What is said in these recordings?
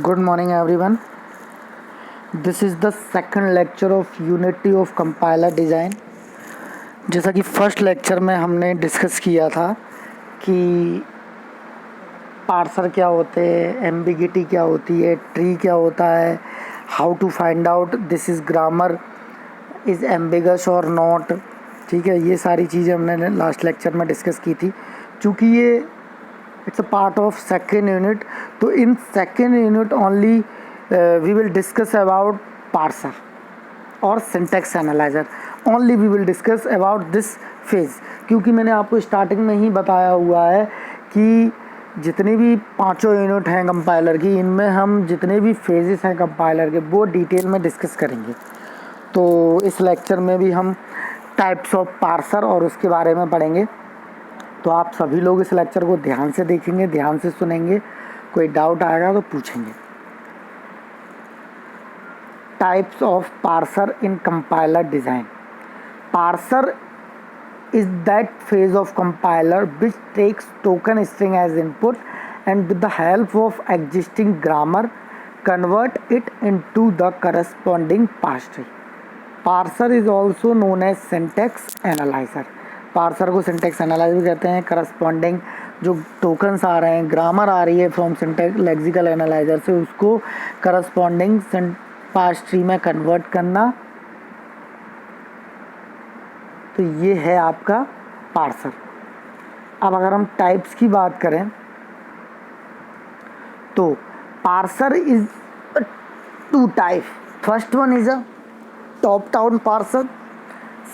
Good morning everyone. This is the second lecture of Unity of Compiler Design. जैसा कि first lecture में हमने discuss किया था कि पार्सर क्या होते हैं, एम्बिगिटी क्या होती है, ट्री क्या होता है, how to find out this is grammar is ambiguous और नॉट. ठीक है, ये सारी चीज़ें हमने लास्ट लेक्चर में डिस्कस की थी. चूँकि ये it's a part of second unit, तो in second unit only we will discuss about parser or syntax analyzer. Only we will discuss about this phase, क्योंकि मैंने आपको स्टार्टिंग में ही बताया हुआ है कि जितनी भी पांचों यूनिट हैं कंपाइलर की, इनमें हम जितने भी फेजेस हैं कंपाइलर के वो डिटेल में डिस्कस करेंगे. तो इस लेक्चर में भी हम टाइप्स ऑफ पार्सर और उसके बारे में पढ़ेंगे. तो आप सभी लोग इस लेक्चर को ध्यान से देखेंगे, ध्यान से सुनेंगे, कोई डाउट आएगा तो पूछेंगे. Types of parser in compiler design. Parser is that phase of compiler which takes token string as input and with the help of existing grammar convert it into the corresponding parse tree. Parser is also known as syntax analyzer. Parser को syntax analyser कहते हैं. Corresponding जो tokens आ रहे हैं, grammar आ रही है from syntax lexical analyser से, उसको करस्पॉन्डिंग पार्स ट्री में कन्वर्ट करना. तो ये है आपका पार्सर. अब अगर हम टाइप्स की बात करें तो parser is two type. First one is a top down parser,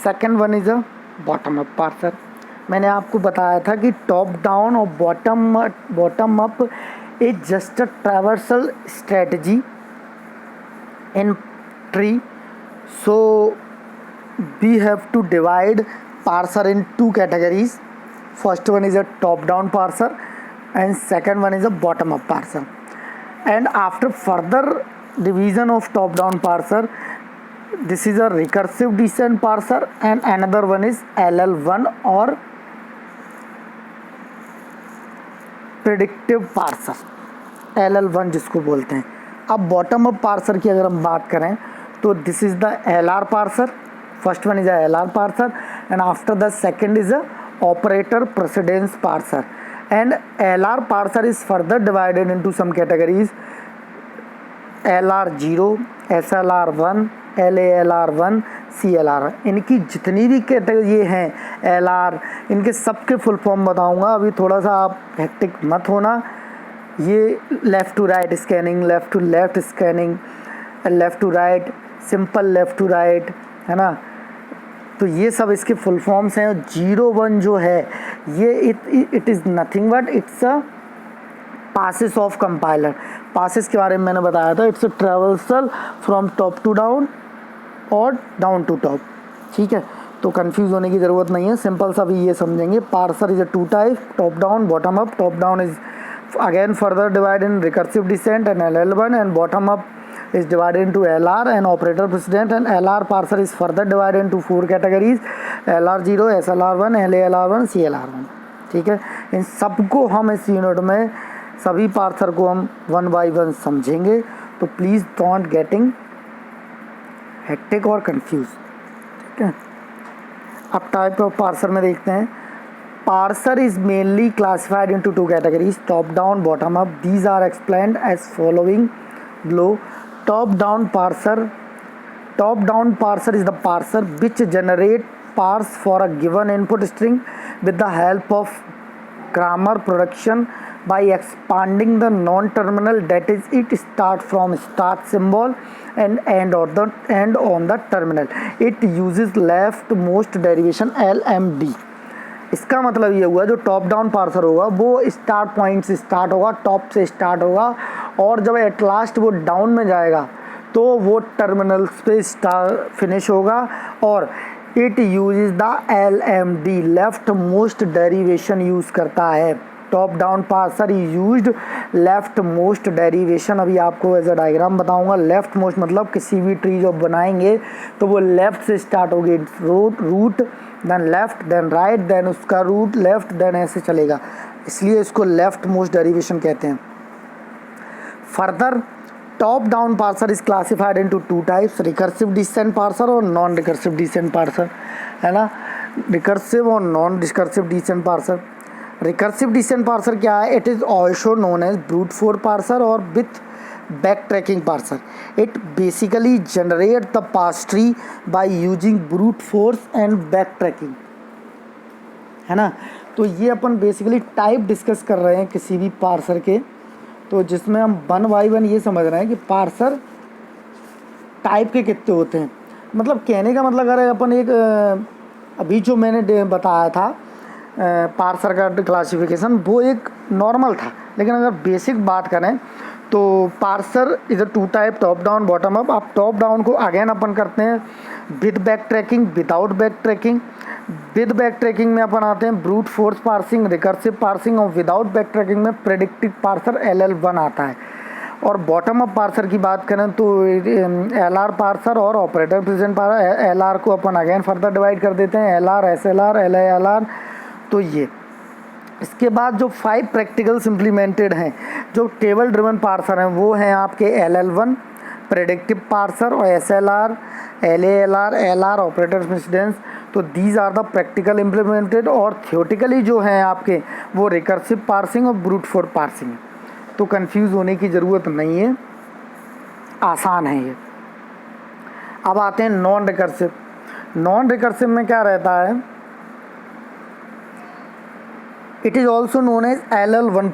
second one is a bottom up parser. मैंने आपको बताया था कि टॉप डाउन और bottom up is just a traversal strategy in tree. So we have to divide parser in two categories. First one is a top down parser and second one is a bottom up parser. And after further division of top down parser, this is a recursive descent parser and another one is LL1 or predictive parser, LL1 जिसको बोलते हैं. अब bottom up parser की अगर हम बात करें तो this is the LR parser. First one is a LR parser and after the second is a operator precedence parser. And LR parser is further divided into some categories. LR0, SLR1, LALR1, CLR. इनकी जितनी भी category ये हैं LR, इनके सबके full form बताऊंगा. अभी थोड़ा सा आप हेक्टिक मत होना. ये left to right scanning, left to left scanning, left to right, simple left to right, है ना. तो ये सब इसके फुल फॉर्म्स हैं. 01 जो है ये it is nothing but it's a passes of compiler. Passes के बारे में मैंने बताया था. It's a traversal from top to down और डाउन टू टॉप. ठीक है, तो कंफ्यूज होने की ज़रूरत नहीं है. सिंपल सा भी ये समझेंगे. Parser is a two type, top down, bottom up. Top down is again further divided in recursive descent and LL1, and bottom up is divided into LR and operator precedent. And LR parser is further divided into four categories: LR0, SLR1, LALR1, CLR1. ठीक है, इन सबको हम इस unit में सभी parser को हम one by one समझेंगे. तो प्लीज़ डोंट गेटिंग हेक्टिक और कंफ्यूज. ठीक है, अब टाइप ऑफ पार्सर में देखते हैं. Parser is mainly classified into two categories: top down, bottom up. These are explained as following below. Top down parser is the parser which generate parse for a given input string with the help of grammar production by expanding the non-terminal, that is it start from start symbol and end on the terminal. It uses leftmost derivation LMD. इसका मतलब ये हुआ जो top down parser होगा वो start point से start होगा, top से स्टार्ट होगा, और जब एट लास्ट वो डाउन में जाएगा तो वो टर्मिनल्स पे फिनिश होगा. और it uses the LMD, left most derivation use करता है. Top down parser used left most derivation. अभी आपको एज अ डायग्राम बताऊंगा. लेफ्ट मोस्ट मतलब किसी भी ट्री जो बनाएंगे तो वो लेफ्ट से स्टार्ट होगी. Root then left then right then उसका रूट लेफ्ट देन ऐसे चलेगा, इसलिए इसको लेफ्ट मोस्ट डेरिवेशन कहते हैं. Further top down parser is classified into two types, recursive descent parser और नॉन रिकर्सिव डिसेंट पार्सर, है ना, रिकर्सिव और non recursive descent parser. Recursive descent parser क्या है? It is also known as brute force parser और with back tracking parser. It basically generate the parse tree by using brute force and backtracking, है ना। तो ये अपन basically type discuss कर रहे हैं किसी भी पार्सर के, तो जिसमें हम वन बाई वन ये समझ रहे हैं कि पार्सर टाइप के कितने होते हैं। मतलब कहने का मतलब अगर अपन एक अभी जो मैंने बताया था पार्सर का क्लासिफिकेशन, वो एक नॉर्मल था, लेकिन अगर बेसिक बात करें तो parser is a two type, top down bottom up. आप टॉप डाउन को अगेन अपन करते हैं with backtracking, without backtracking. With backtracking में अपन आते हैं brute force parsing, recursive parsing, और विदाउट बैक ट्रैकिंग में प्रेडिक्टिव पार्सर LL1 आता है। और बॉटम अप पार्सर की बात करें तो LR पार्सर और ऑपरेटर प्रेजेंट पार्सर। LR को अपन अगेन फर्दर डिवाइड कर देते हैं LR, SLR, LALR। तो ये इसके बाद जो 5 प्रैक्टिकल्स इम्प्लीमेंटेड हैं जो टेबल ड्रिवन पार्सर हैं वो हैं आपके LL1 प्रेडिक्टिव पार्सर और SLR, LALR, LR operator precedence. तो these are the practical implemented. और थियोटिकली जो हैं आपके वो रिकर्सिव पार्सिंग और ब्रूट फोर्स पार्सिंग है। तो कंफ्यूज होने की ज़रूरत नहीं है, आसान है ये। अब आते हैं नॉन रिकर्सिव। नॉन रिकर्सिव में क्या रहता है? It is also known as LL1